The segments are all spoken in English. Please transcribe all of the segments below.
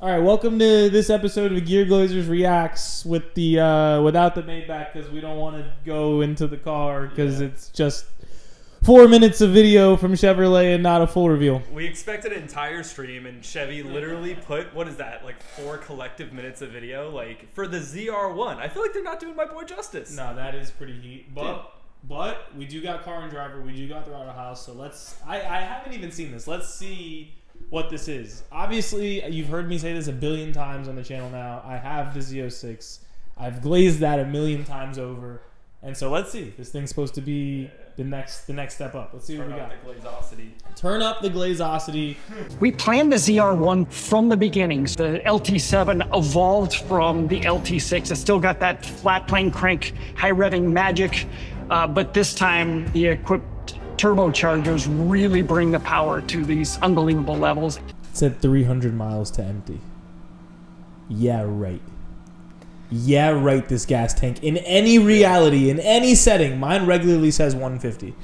All right, welcome to this episode of Gear Glazers Reacts with the without the Maybach because we don't want to go into the car because it's just 4 minutes of video from Chevrolet and not a full reveal. We expected an entire stream and Chevy literally put, what is that, like 4 collective minutes of video, like for the ZR1. I feel like they're not doing my boy justice. No, that is pretty heat. But we do got Car and Driver, we do got the Auto House, so I haven't even seen this. Let's see what this is. Obviously, you've heard me say this a billion times on the channel now. I have the Z06. I've glazed that a million times over. And so let's see. This thing's supposed to be the next step up. Let's see what we got. Turn up the glazosity. We planned the ZR1 from the beginnings. The LT7 evolved from the LT6. It still got that flat plane crank, high revving magic, but this time the equipped turbochargers really bring the power to these unbelievable levels. It said 300 miles to empty. Yeah, right. Yeah, right, this gas tank. In any reality, in any setting, mine regularly says 150.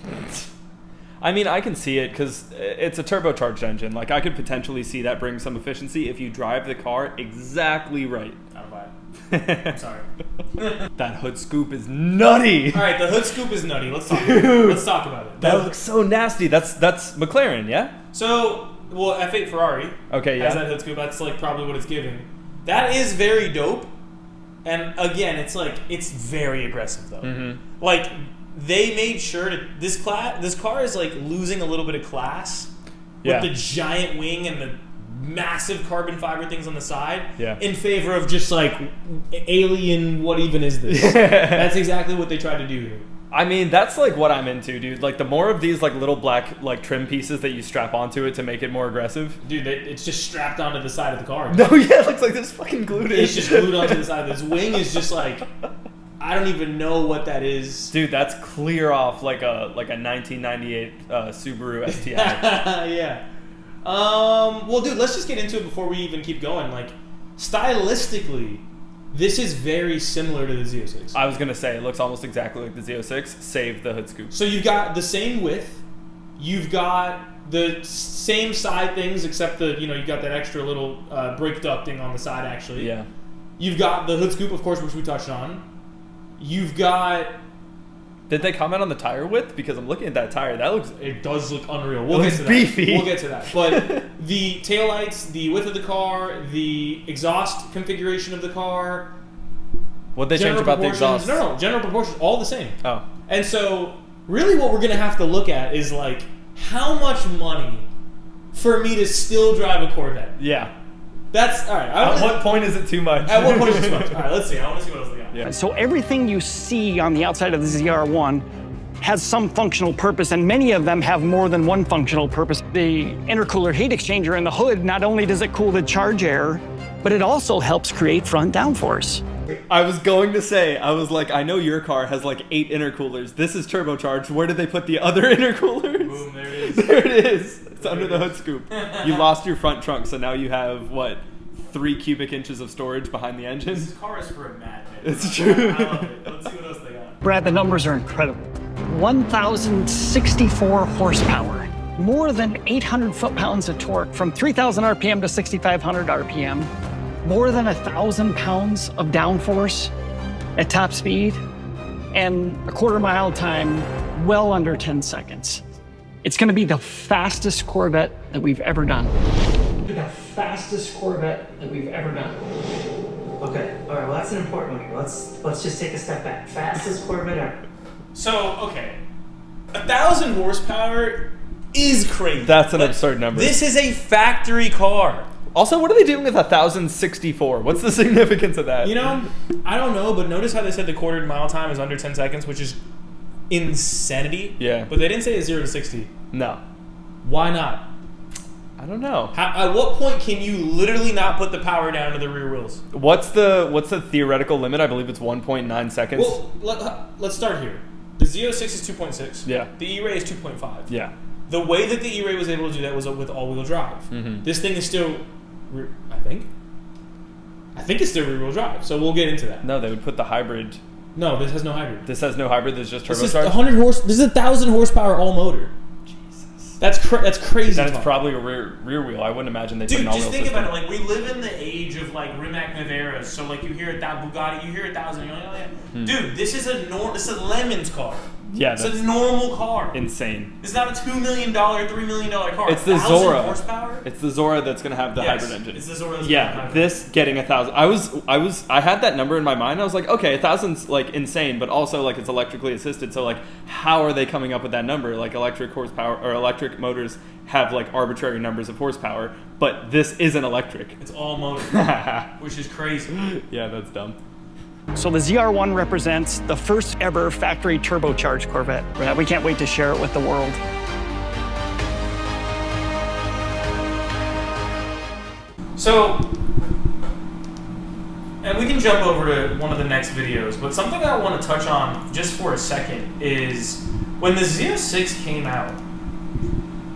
I mean, I can see it because it's a turbocharged engine. Like, I could potentially see that bring some efficiency if you drive the car exactly right. I don't buy it. I'm sorry. That hood scoop is nutty. All right, the hood scoop is nutty. Let's talk about it. Let's talk about it. That looks so nasty. That's McLaren, yeah? So, well, F8 Ferrari has that hood scoop. That's like probably what it's giving. That is very dope. And again, it's like, it's very aggressive though. Mm-hmm. Like, they made sure to, this car is like losing a little bit of class with the giant wing and the massive carbon fiber things on the side in favor of just like alien, what even is this? That's exactly what they tried to do here. I mean, that's like what I'm into, dude. Like, the more of these like little black like trim pieces that you strap onto it to make it more aggressive. Dude, it's just strapped onto the side of the car. No, yeah, it looks like this fucking glued in. It's just glued onto the side. This wing is just like, I don't even know what that is. Dude, that's clear off like a 1998 Subaru STI. Yeah. Well, dude, let's just get into it before we even keep going. Like, stylistically, this is very similar to the Z06. I was going to say, it looks almost exactly like the Z06, save the hood scoop. So you've got the same width. You've got the same side things, except you've got that extra little brake ducting on the side, actually. Yeah. You've got the hood scoop, of course, which we touched on. You've got... Did they comment on the tire width? Because I'm looking at that tire. It does look unreal. We'll get to that. Beefy. We'll get to that. But the taillights, the width of the car, the exhaust configuration of the car. What'd they change about the exhaust? No, general proportions, all the same. Oh. And so, really what we're going to have to look at is, like, how much money for me to still drive a Corvette? Yeah. That's, all right. At what point is it too much? At what point is it too much? All right, let's see. I want to see what else they got. Yeah. So everything you see on the outside of the ZR1 has some functional purpose, and many of them have more than one functional purpose. The intercooler heat exchanger in the hood, not only does it cool the charge air, but it also helps create front downforce. I was going to say, I was like, I know your car has like 8 intercoolers. This is turbocharged. Where did they put the other intercoolers? Boom, there it is. There it is. It's under the hood scoop. You lost your front trunk, so now you have, what, 3 cubic inches of storage behind the engine? This car is for a madman. It's true. I love it. Let's see what else they got. Brad, the numbers are incredible. 1,064 horsepower, more than 800 foot-pounds of torque from 3,000 RPM to 6,500 RPM, more than 1,000 pounds of downforce at top speed, and a quarter-mile time well under 10 seconds. It's going to be the fastest Corvette that we've ever done. The fastest Corvette that we've ever done. Okay, all right, well, that's an important one here. Let's just take a step back. Fastest Corvette ever. So, okay. 1,000 horsepower is crazy. That's an absurd number. This is a factory car. Also, what are they doing with 1,064? What's the significance of that? You know, I don't know, but notice how they said the quarter mile time is under 10 seconds, which is insanity. Yeah. But they didn't say it's 0 to 60. No. Why not? I don't know. At what point can you literally not put the power down to the rear wheels? What's the theoretical limit? I believe it's 1.9 seconds. Well, let's start here. The Z06 is 2.6. Yeah. The E-Ray is 2.5. Yeah. The way that the E-Ray was able to do that was with all-wheel drive. Mm-hmm. This thing is still, I think it's still rear-wheel drive. So we'll get into that. No, they would put the hybrid. No, this has no hybrid. This has no hybrid. This is just turbocharged. This is 100 horse. This is 1,000 horsepower all motor. Jesus. That's crazy. Then it's talk. probably a rear wheel. I wouldn't imagine they put an Dude, just all-wheel think system. about it. Like, we live in the age of, like, Rimac Naveras. So, like, you hear that Bugatti, you hear 1,000. You're like, oh, yeah. Dude, this is a Lemon's car. Yeah, it's a normal car. Insane. It's not a $2 million, $3 million car. It's the Zora. Horsepower? It's the Zora that's going to have the hybrid engine. It's the Zora that's this getting 1,000. I had that number in my mind. I was like, okay, 1,000's like insane, but also like it's electrically assisted. So like, how are they coming up with that number? Like electric horsepower or electric motors have like arbitrary numbers of horsepower, but this isn't electric. It's all motor, which is crazy. Yeah, that's dumb. So the ZR1 represents the first ever factory turbocharged Corvette. We can't wait to share it with the world. So, and we can jump over to one of the next videos, but something I want to touch on just for a second is when the Z06 came out,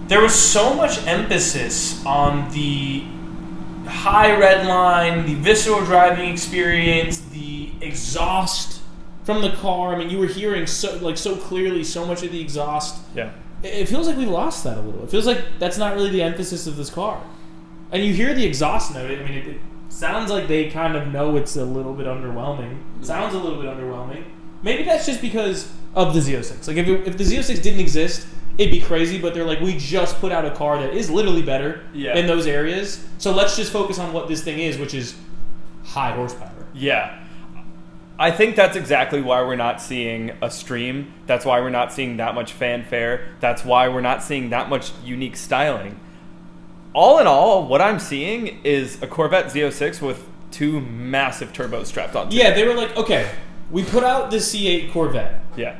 there was so much emphasis on the high red line, the visceral driving experience, the exhaust from the car. I mean, you were hearing so clearly so much of the exhaust. Yeah. It feels like we've lost that a little. It feels like that's not really the emphasis of this car. And you hear the exhaust note. I mean, it sounds like they kind of know it's a little bit underwhelming. It sounds a little bit underwhelming. Maybe that's just because of the Z06. Like, if the Z06 didn't exist, it'd be crazy, but they're like, we just put out a car that is literally better in those areas. So let's just focus on what this thing is, which is high horsepower. Yeah. I think that's exactly why we're not seeing a stream. That's why we're not seeing that much fanfare. That's why we're not seeing that much unique styling. All in all, what I'm seeing is a Corvette Z06 with two massive turbos strapped onto it. Yeah, they were like, okay, we put out the C8 Corvette. Yeah.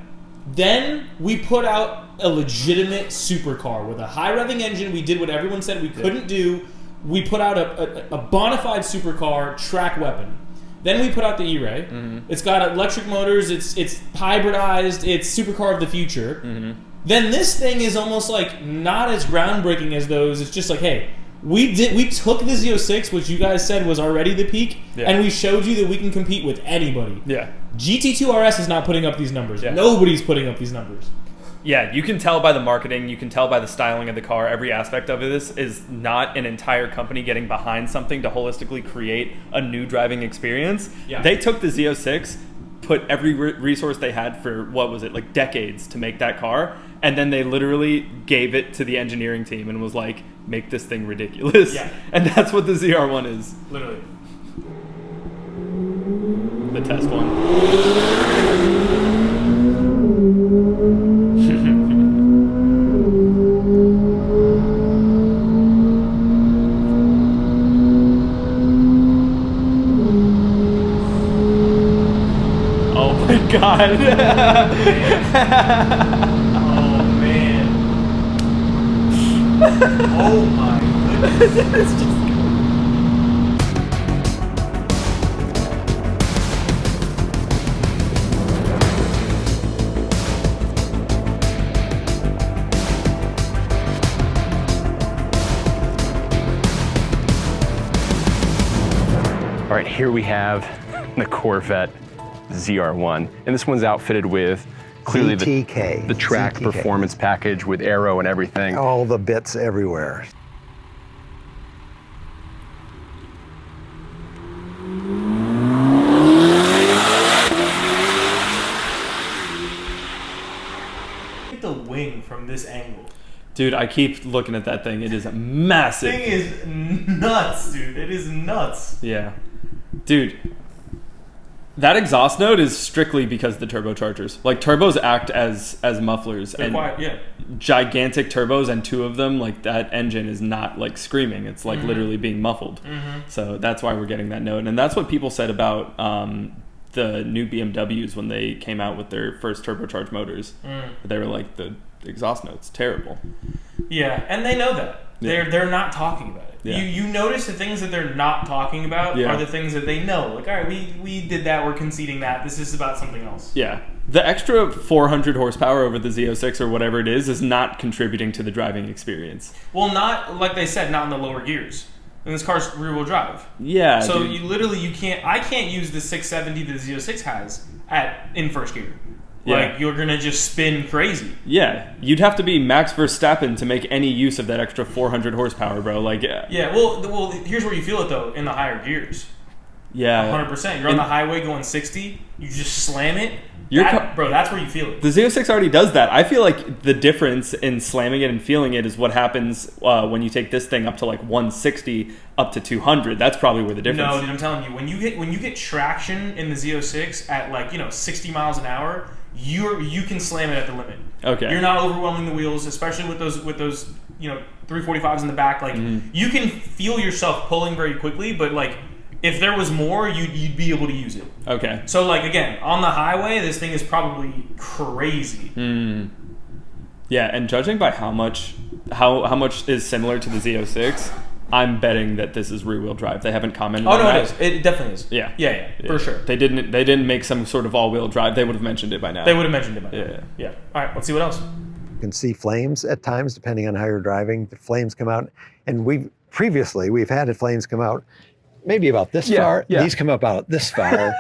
Then we put out a legitimate supercar with a high revving engine. We did what everyone said we couldn't do. We put out a bona fide supercar track weapon. Then we put out the E-Ray. Mm-hmm. It's got electric motors. It's hybridized. It's supercar of the future. Mm-hmm. Then this thing is almost like not as groundbreaking as those. It's just like, hey, we took the Z06, which you guys said was already the peak, and we showed you that we can compete with anybody. Yeah. GT2 RS is not putting up these numbers. Yeah. Nobody's putting up these numbers. Yeah, you can tell by the marketing, you can tell by the styling of the car, every aspect of this is not an entire company getting behind something to holistically create a new driving experience. Yeah. They took the Z06, put every resource they had for, what was it, like decades to make that car, and then they literally gave it to the engineering team and was like, make this thing ridiculous. Yeah. And that's what the ZR1 is. Literally. The test one. Oh my god. Oh man. Oh my goodness. It's just All right, here we have the Corvette ZR1. And this one's outfitted with clearly the track performance package with aero and everything. All the bits everywhere. Look at the wing from this angle. Dude, I keep looking at that thing. It is massive. Thing is nuts, dude. It is nuts. Yeah. Dude, that exhaust note is strictly because of the turbochargers. Like, turbos act as mufflers. They're and quiet, yeah. gigantic turbos and two of them, like, that engine is not, like, screaming. It's, like, literally being muffled. Mm-hmm. So that's why we're getting that note. And that's what people said about the new BMWs when they came out with their first turbocharged motors. They were like, the exhaust note's terrible. Yeah, and they know that. Yeah. They're not talking about it. Yeah. You notice the things that they're not talking about are the things that they know. Like, all right, we did that, we're conceding that. This is about something else. Yeah. The extra 400 horsepower over the Z06 or whatever it is not contributing to the driving experience. Well, not, like they said, not in the lower gears. And this car's rear-wheel drive. Yeah. So you can't, I can't use the 670 that the Z06 has in first gear. Like, you're going to just spin crazy. Yeah, you'd have to be Max Verstappen to make any use of that extra 400 horsepower, bro. Like, yeah. Well, here's where you feel it though, in the higher gears. Yeah, 100%. You're on the highway going 60. You just slam it. Bro, that's where you feel it. The Z06 already does that. I feel like the difference in slamming it and feeling it is what happens when you take this thing up to like 160 up to 200. That's probably where the difference. No, dude, I'm telling you, when you get traction in the Z06 at like 60 miles an hour, you can slam it at the limit. Okay. You're not overwhelming the wheels, especially with those 345s in the back. Like you can feel yourself pulling very quickly, but like if there was more, you'd be able to use it. Okay. So like again, on the highway, this thing is probably crazy. Yeah, and judging by how much is similar to the Z06, I'm betting that this is rear wheel drive. They haven't commented on that. It is. It definitely is. Yeah, for sure. They didn't make some sort of all wheel drive. They would have mentioned it by now. Yeah. All right, let's see what else. You can see flames at times, depending on how you're driving. The flames come out, and we've had flames come out maybe about this far. Yeah. These come up about this far,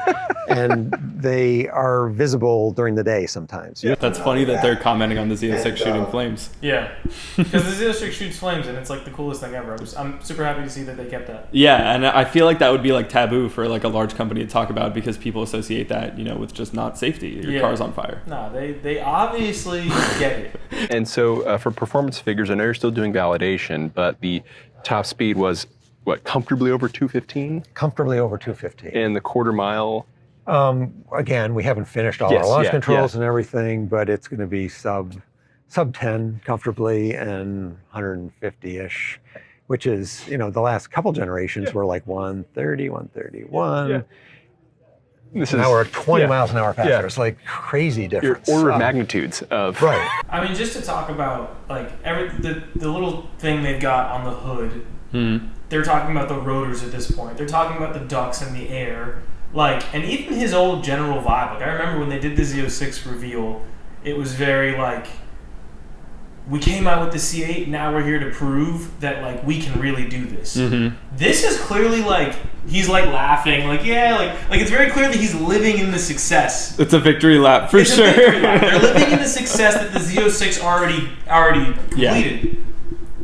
and they are visible during the day sometimes. Yeah. That's funny that they're commenting on the Z06 shooting flames. Yeah, because the Z06 shoots flames, and it's like the coolest thing ever. I'm super happy to see that they kept that. Yeah, and I feel like that would be like taboo for like a large company to talk about because people associate that, with just not safety. Your car's on fire. No, they obviously get it. And so for performance figures, I know you're still doing validation, but the top speed was comfortably over 215? Comfortably over 215. And the quarter mile? Again, we haven't finished all our launch controls and everything, but it's going to be sub 10 comfortably and 150-ish, which is, the last couple generations were like 130, 131. Yeah. Now we're at 20 miles an hour faster. Yeah. It's like crazy difference. Your order of magnitudes of... Right. I mean, just to talk about like the little thing they've got on the hood, they're talking about the rotors at this point. They're talking about the ducts in the air. Like, and even his old general vibe. Like, I remember when they did the Z06 reveal, it was very like, we came out with the C8, now we're here to prove that like we can really do this. This is clearly like he's like laughing, like like it's very clear that he's living in the success. It's a victory lap for sure. They're living in the success that the Z06 already completed.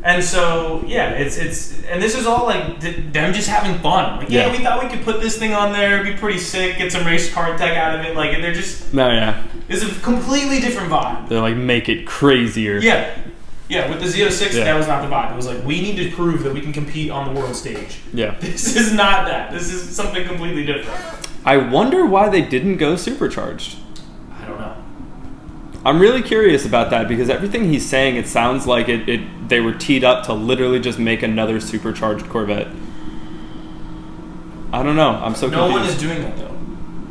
And so it's and this is all like them just having fun. Like we thought we could put this thing on there, it'd be pretty sick, get some race car tech out of it. Like they're just it's a completely different vibe. They're like make it crazier. Yeah, with the Z06, that was not the vibe. It was like, we need to prove that we can compete on the world stage. Yeah. This is not that. This is something completely different. I wonder why they didn't go supercharged. I don't know. I'm really curious about that because everything he's saying, it sounds like they were teed up to literally just make another supercharged Corvette. I don't know. I'm so confused. No one is doing that, though.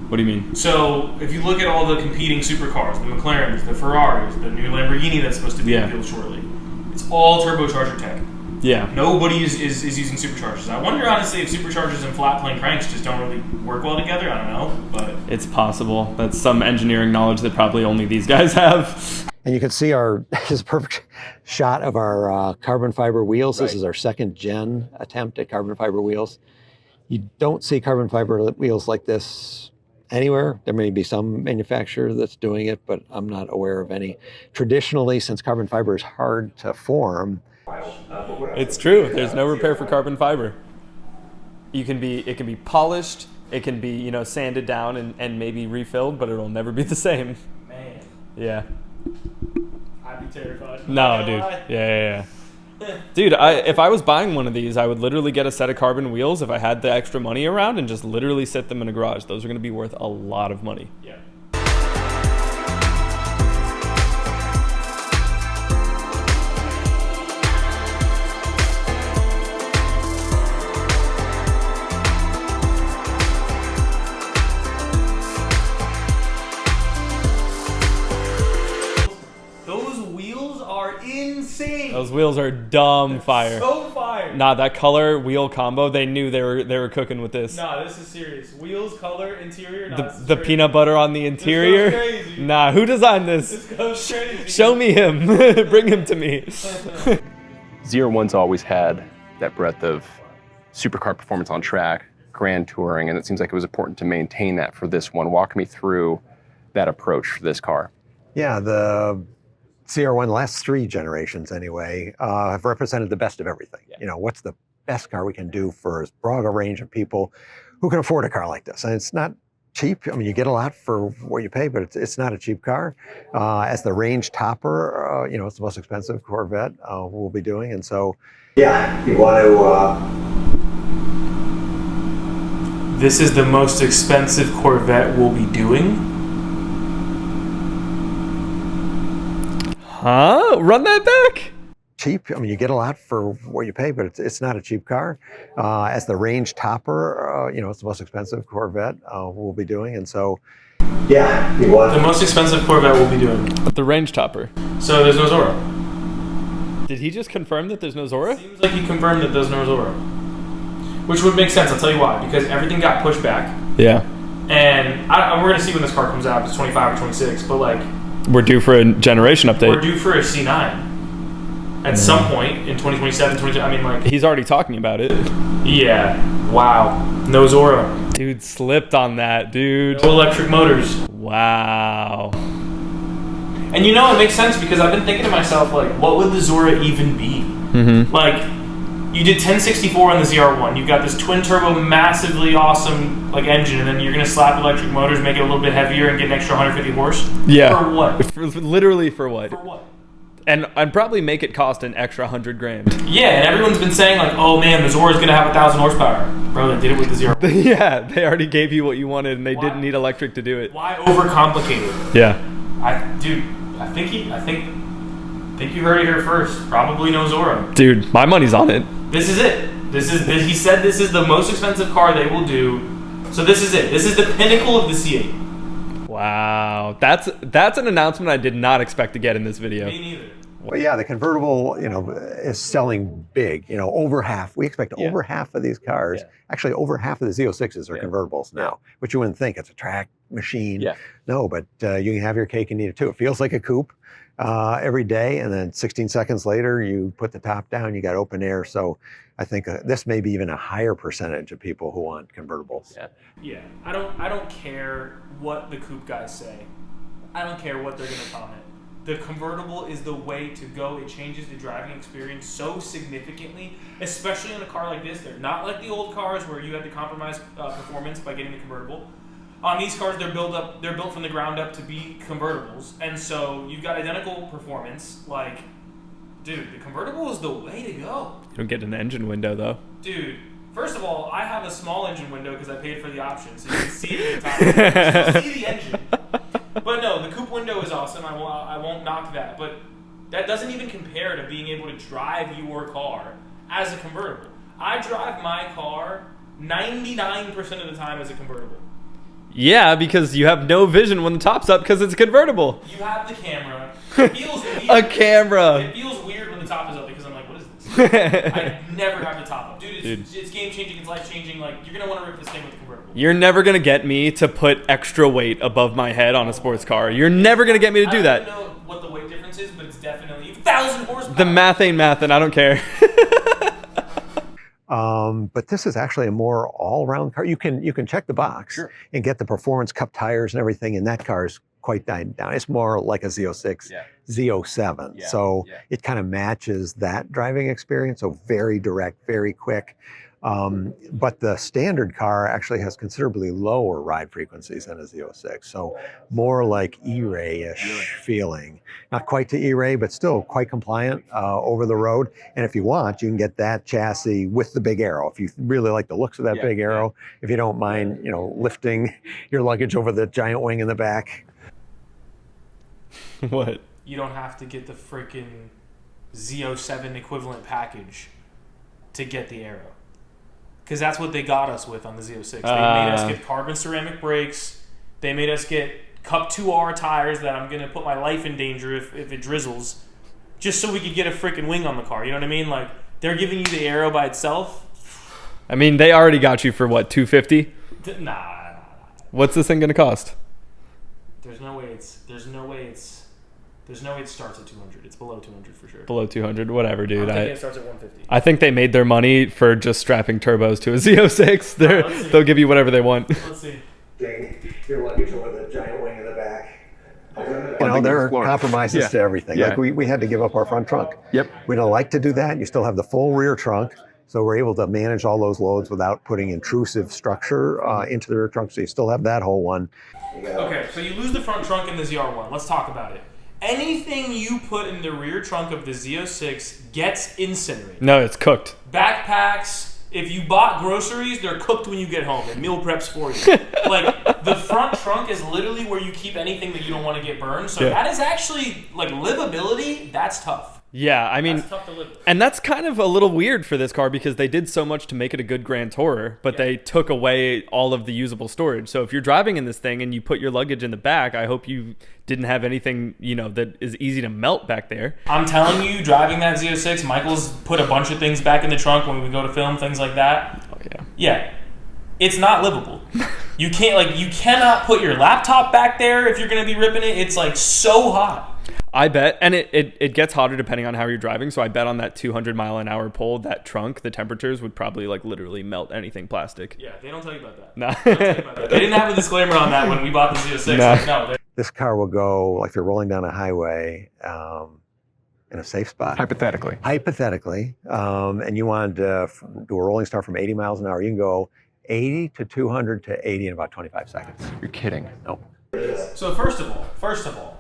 What do you mean? So, if you look at all the competing supercars, the McLarens, the Ferraris, the new Lamborghini that's supposed to be revealed shortly, it's all turbocharger tech. Yeah. Nobody is using superchargers. I wonder, honestly, if superchargers and flat plane cranks just don't really work well together. I don't know, but... It's possible. That's some engineering knowledge that probably only these guys have. And you can see this is a perfect shot of our carbon fiber wheels. This is our second gen attempt at carbon fiber wheels. You don't see carbon fiber wheels like this anywhere. There may be some manufacturer that's doing it, but I'm not aware of any. Traditionally, since carbon fiber is hard to form, it's true. There's no repair for carbon fiber. It can be polished, it can be, sanded down and maybe refilled, but it'll never be the same. Man. Yeah. I'd be terrified. No, dude. Yeah. Dude, if I was buying one of these, I would literally get a set of carbon wheels if I had the extra money around and just literally sit them in a garage. Those are going to be worth a lot of money. Yeah. Those wheels are dumb fire. So fire. Nah, that color wheel combo, they knew they were cooking with this. Nah, this is serious. Wheels, color, interior. The peanut butter on the interior. This goes crazy. Nah, who designed this? This goes crazy. Show me him. Bring him to me. ZR1's always had that breadth of supercar performance on track, grand touring, and it seems like it was important to maintain that for this one. Walk me through that approach for this car? Yeah, the ZR1, last 3 generations anyway, have represented the best of everything. Yeah. You know, what's the best car we can do for as broad a range of people who can afford a car like this? And it's not cheap. I mean, you get a lot for what you pay, but it's not a cheap car. As the range topper, you know, it's the most expensive Corvette we'll be doing. And so, yeah, you want to... This is the most expensive Corvette we'll be doing? Huh? Run that back? Cheap. I mean, you get a lot for what you pay, but it's not a cheap car. As the range topper, you know, it's the most expensive Corvette we'll be doing. And so, yeah, you want... The most expensive Corvette we'll be doing. The range topper. So there's no Zorro. Did he just confirm that there's no Zorro? Seems like he confirmed that there's no Zorro. Which would make sense, I'll tell you why. Because everything got pushed back. Yeah. And we're going to see when this car comes out, if it's 25 or 26, but like... We're due for a generation update. We're due for a C9. At some point in 2027, 20, I mean like... He's already talking about it. Yeah. Wow. No Zorro. Dude slipped on that, dude. No electric motors. Wow. And you know, it makes sense because I've been thinking to myself, like, what would the Zorro even be? Mm-hmm. Like... You did 1064 on the ZR1. You've got this twin turbo, massively awesome like engine, and then you're gonna slap electric motors, make it a little bit heavier, and get an extra 150 horse. Yeah. For what? Literally for what? For what? And I'd probably make it cost an extra $100 grand. Yeah, and everyone's been saying like, oh man, the Zorro's gonna have 1,000 horsepower. Bro, they did it with the ZR1. Yeah, they already gave you what you wanted, and they didn't need electric to do it. Why overcomplicate it? Yeah. I think you heard it here first. Probably no Zorro. Dude, my money's on it. This is it. He said this is the most expensive car they will do. So this is it. This is the pinnacle of the C8. Wow. That's an announcement I did not expect to get in this video. Me neither. Well, yeah, the convertible, you know, is selling big. You know, over half. We expect over half of these cars. Yeah. Actually, over half of the Z06s are convertibles now, which you wouldn't think. It's a track machine. Yeah. No, but you can have your cake and eat it too. It feels like a coupe every day, and then 16 seconds later, you put the top down. You got open air. So I think this may be even a higher percentage of people who want convertibles. Yeah. I don't care what the coupe guys say. I don't care what they're going to comment. The convertible is the way to go. It changes the driving experience so significantly, especially on a car like this. They're not like the old cars where you had to compromise performance by getting the convertible. On these cars, they're built from the ground up to be convertibles, and so you've got identical performance. Like, dude, the convertible is the way to go. You don't get an engine window though. Dude, first of all, I have a small engine window because I paid for the option, so you can see it at the top. You can see the engine. But no, the coupe window is awesome. I won't knock that. But that doesn't even compare to being able to drive your car as a convertible. I drive my car 99% of the time as a convertible. Yeah, because you have no vision when the top's up because it's a convertible. You have the camera. It feels weird. A camera. It feels weird when the top is up because I'm like, what is this? I never have the top up. Dude, it's game-changing. It's life-changing. Like, you're going to want to rip this thing with the convertible. You're never going to get me to put extra weight above my head on a sports car. You're never going to get me to do that. I don't know what the weight difference is, but it's definitely 1,000 horsepower. The math ain't math, and I don't care. But this is actually a more all-round car. You can check the box and get the performance cup tires and everything, and that car is quite down. It's more like a Z06, Z07. So it kind of matches that driving experience. So very direct, very quick. But the standard car actually has considerably lower ride frequencies than a Z06. So more like E-Ray-ish feeling. Not quite to E-Ray, but still quite compliant over the road. And if you want, you can get that chassis with the big arrow. If you really like the looks of that big arrow, if you don't mind, you know, lifting your luggage over the giant wing in the back. What? You don't have to get the freaking Z07 equivalent package to get the arrow. Because that's what they got us with on the Z06. They made us get carbon ceramic brakes. They made us get Cup 2R tires that I'm going to put my life in danger if it drizzles. Just so we could get a freaking wing on the car. You know what I mean? Like, they're giving you the arrow by itself. I mean, they already got you for what, $250? Nah. What's this thing going to cost? There's no way it starts at 200. It's below 200 for sure. Below 200, whatever, dude. I think it starts at 150. I think they made their money for just strapping turbos to a Z06. They'll give you whatever they want. Let's see. Your luggage over the giant wing in the back. there are compromises to everything. Like we had to give up our front trunk. Yep. We don't like to do that. You still have the full rear trunk. So we're able to manage all those loads without putting intrusive structure into the rear trunk. So you still have that whole one. Okay, so you lose the front trunk in the ZR1. Let's talk about it. Anything you put in the rear trunk of the Z06 gets incinerated. No, it's cooked. Backpacks. If you bought groceries, they're cooked when you get home. It meal preps for you. Like, the front trunk is literally where you keep anything that you don't want to get burned. So that is actually, like, livability, that's tough. Yeah, I mean, that's tough to live with. And that's kind of a little weird for this car because they did so much to make it a good Grand Tourer, but they took away all of the usable storage. So if you're driving in this thing and you put your luggage in the back, I hope you didn't have anything, you know, that is easy to melt back there. I'm telling you, driving that Z06, Michael's put a bunch of things back in the trunk when we go to film, things like that. Oh, yeah. Yeah. It's not livable. You cannot put your laptop back there if you're going to be ripping it. It's like so hot. I bet, and it gets hotter depending on how you're driving, so I bet on that 200-mile-an-hour pull, that trunk, the temperatures would probably like literally melt anything plastic. Yeah, they don't tell you about that. No. They don't tell you about that. They didn't have a disclaimer on that when we bought the Z06. No. Like, no, This car will go, like if you're rolling down a highway in a safe spot. Hypothetically. And you wanted to do a rolling start from 80 miles an hour, you can go 80 to 200 to 80 in about 25 seconds. You're kidding. No. So first of all,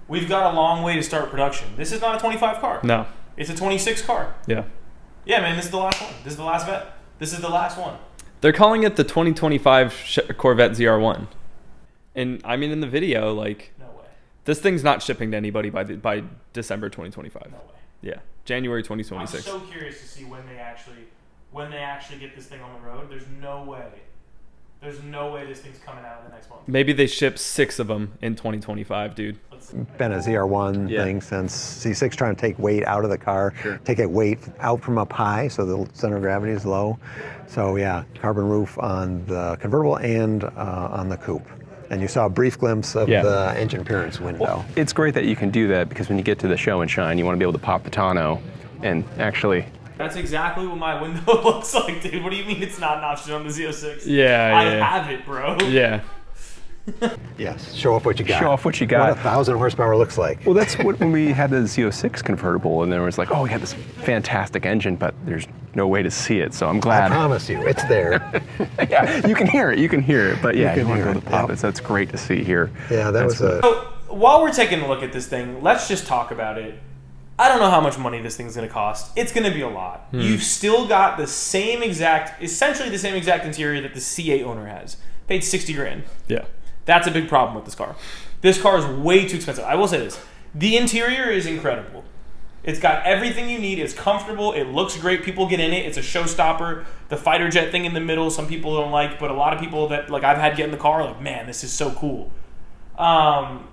we've got a long way to start production. This is not a 25 car. No. It's a 26 car. Yeah. Yeah, man, this is the last one. This is the last vet. This is the last one. They're calling it the 2025 Corvette ZR1. And I mean, in the video, like, No way. this thing's not shipping to anybody by December 2025. No way. Yeah, January 2026. I'm so curious to see when they actually get this thing on the road. There's no way this thing's coming out in the next month. Maybe they ship 6 of them in 2025 dude. Been a ZR1 thing since C6, trying to take weight out of the car, take that weight out from up high so the center of gravity is low. So yeah, carbon roof on the convertible and on the coupe. And you saw a brief glimpse of the engine appearance window. Well, it's great that you can do that because when you get to the show and shine, you want to be able to pop the tonneau and actually... That's exactly what my window looks like, dude. What do you mean it's not an option on the Z06? Yeah, I have it, bro. Yeah. Yes, show off what you got. Show off what you got. What 1,000 horsepower looks like. Well, that's what when we had the Z06 convertible, and there was like, oh, we had this fantastic engine, but there's no way to see it. So I'm glad. I promise you, it's there. Yeah, you can hear it. But yeah, you want to go to the pop it. So that's great to see here. Yeah, that was a... So while we're taking a look at this thing, let's just talk about it. I don't know how much money this thing's going to cost. It's going to be a lot. You've still got essentially the same exact interior that the C8 owner has. Paid 60 grand. Yeah. That's a big problem with this car. This car is way too expensive. I will say this. The interior is incredible. It's got everything you need. It's comfortable. It looks great. People get in it. It's a showstopper. The fighter jet thing in the middle, some people don't like, but a lot of people that like I've had get in the car are like, man, this is so cool.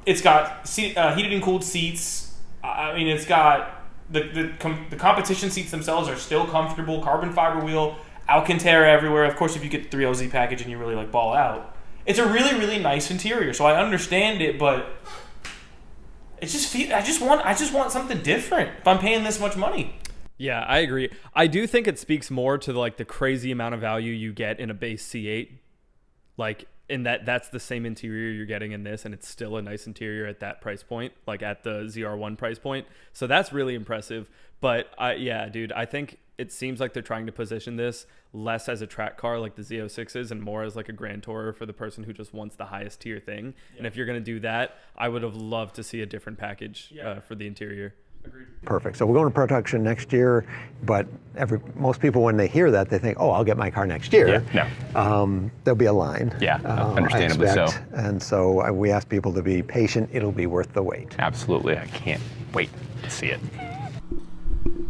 It's got heated and cooled seats. I mean, it's got the competition seats themselves are still comfortable. Carbon fiber wheel, Alcantara everywhere. Of course, if you get the 3LZ package and you really like ball out, it's a really, really nice interior. So I understand it, but it just I just want something different. If I'm paying this much money. Yeah, I agree. I do think it speaks more to like the crazy amount of value you get in a base C8, like. In that's the same interior you're getting in this, and it's still a nice interior at that price point, like at the ZR1 price point. So that's really impressive. But yeah, dude, I think it seems like they're trying to position this less as a track car like the Z06 is, and more as like a Grand Tourer for the person who just wants the highest tier thing. Yeah. And if you're gonna do that, I would have loved to see a different package for the interior. Agreed. Perfect. So we're going to production next year, but most people, when they hear that, they think, oh, I'll get my car next year. Yeah, no. There'll be a line. Yeah, understandably so. And so we ask people to be patient. It'll be worth the wait. Absolutely. I can't wait to see it.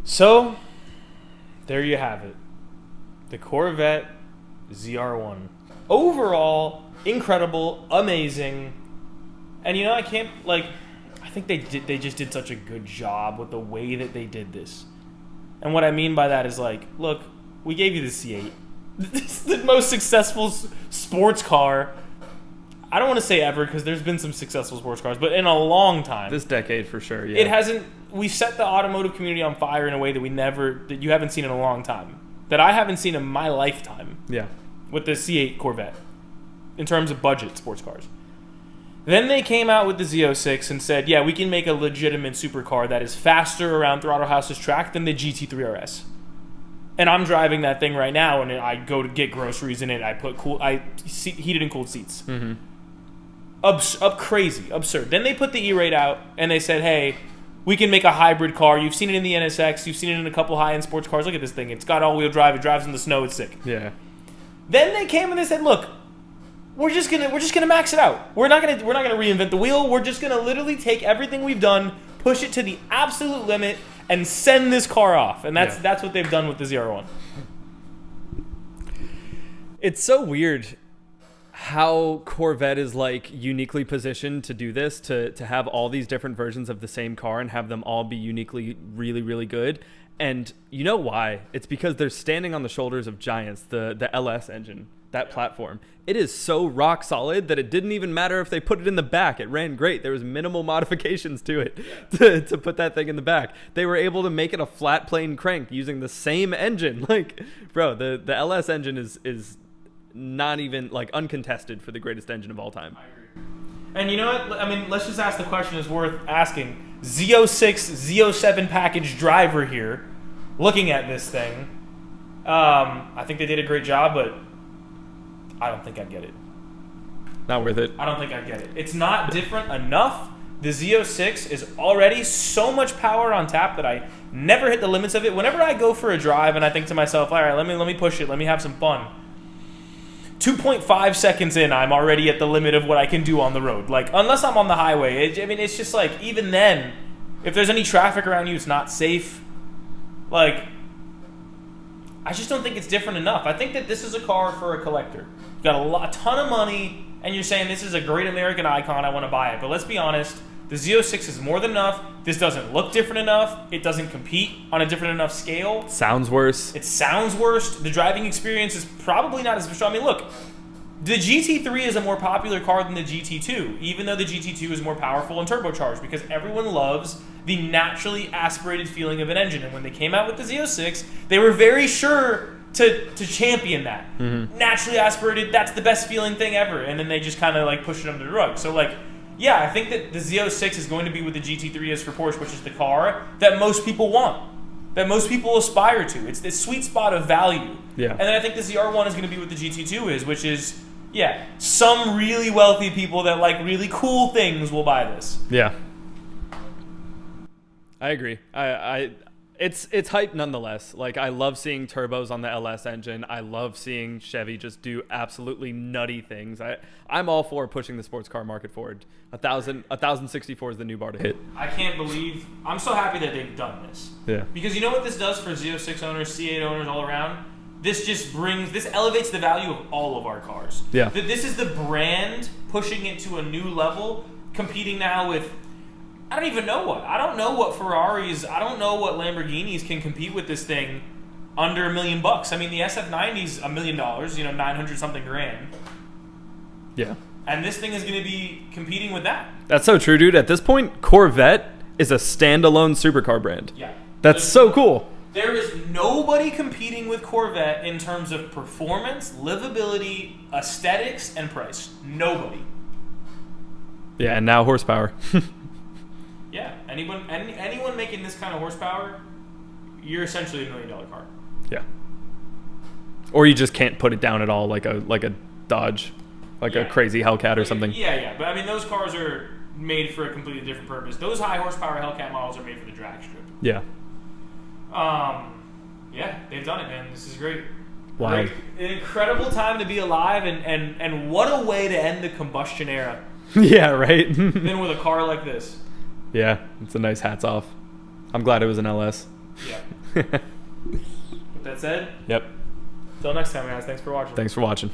So, there you have it. The Corvette ZR1. Overall, incredible, amazing. And you know, I think they just did such a good job with the way that they did this. And what I mean by that is like, look, we gave you the C8. This is the most successful sports car. I don't want to say ever because there's been some successful sports cars, but in a long time. This decade for sure, yeah. It hasn't. We set the automotive community on fire in a way that you haven't seen in a long time. That I haven't seen in my lifetime. Yeah. With the C8 Corvette. In terms of budget sports cars. Then they came out with the Z06 and said, yeah, we can make a legitimate supercar that is faster around Throttle House's track than the GT3 RS. And I'm driving that thing right now, and I go to get groceries in it. I put heated and cooled seats. Crazy, absurd. Then they put the E-Rate out, and they said, hey, we can make a hybrid car. You've seen it in the NSX. You've seen it in a couple high-end sports cars. Look at this thing. It's got all-wheel drive. It drives in the snow. It's sick. Yeah. Then they came and they said, look, we're just gonna max it out. We're not gonna reinvent the wheel. We're just gonna literally take everything we've done, push it to the absolute limit, and send this car off. And that's what they've done with the ZR1. It's so weird how Corvette is like uniquely positioned to do this, to have all these different versions of the same car and have them all be uniquely really, really good. And you know why? It's because they're standing on the shoulders of giants, the LS engine, that platform. It is so rock solid that it didn't even matter if they put it in the back. It ran great. There was minimal modifications to it to put that thing in the back. They were able to make it a flat plane crank using the same engine. Like, bro, the LS engine is not even like uncontested for the greatest engine of all time. I agree. And you know what? I mean, let's just ask the question. It's worth asking. Z06, Z07 package driver here, looking at this thing. I think they did a great job, but I don't think I'd get it. Not worth it. I don't think I'd get it. It's not different enough. The Z06 is already so much power on tap that I never hit the limits of it. Whenever I go for a drive and I think to myself, all right, let me push it, let me have some fun. 2.5 seconds in, I'm already at the limit of what I can do on the road. Like, unless I'm on the highway. It's just like, even then, if there's any traffic around you, it's not safe. Like, I just don't think it's different enough. I think that this is a car for a collector. You've got a ton of money, and you're saying this is a great American icon, I want to buy it. But let's be honest, the Z06 is more than enough. This doesn't look different enough. It doesn't compete on a different enough scale. Sounds worse. It sounds worse. The driving experience is probably not as strong. I mean, look, the GT3 is a more popular car than the GT2, even though the GT2 is more powerful and turbocharged, because everyone loves the naturally aspirated feeling of an engine. And when they came out with the Z06, they were very sure to champion that. Naturally aspirated, that's the best feeling thing ever. And then they just kind of like push it under the rug. So like, yeah, I think that the Z06 is going to be what the GT3 is for Porsche, which is the car that most people want, that most people aspire to. It's this sweet spot of value. Yeah. And then I think the ZR1 is going to be what the GT2 is, which is, yeah, some really wealthy people that like really cool things will buy this. Yeah. I agree. It's hype nonetheless. Like, I love seeing turbos on the LS engine. I love seeing Chevy just do absolutely nutty things. I'm all for pushing the sports car market forward. 1,064 is the new bar to hit. I can't believe, I'm so happy that they've done this. Yeah. Because you know what this does for Z06 owners, C8 owners all around? This elevates the value of all of our cars. Yeah. This is the brand pushing it to a new level, competing now with, I don't even know what. I don't know what Ferraris, I don't know what Lamborghinis can compete with this thing under $1 million. I mean, the SF90's $1 million, 900 something grand. Yeah. And this thing is going to be competing with that. That's so true, dude. At this point, Corvette is a standalone supercar brand. Yeah. That's so cool. There is nobody competing with Corvette in terms of performance, livability, aesthetics, and price. Nobody. Yeah, and now horsepower. Yeah, anyone making this kind of horsepower, you're essentially $1 million car. Yeah. Or you just can't put it down at all, like a Dodge, a crazy Hellcat or something. Yeah. But I mean, those cars are made for a completely different purpose. Those high horsepower Hellcat models are made for the drag strip. Yeah. Yeah, they've done it, man. This is great. Wild. An incredible time to be alive, and what a way to end the combustion era. Yeah, right. Than with a car like this. Yeah, it's a nice hats off. I'm glad it was an LS. Yeah. With that said, yep. Until next time, guys. Thanks for watching. Thanks for watching.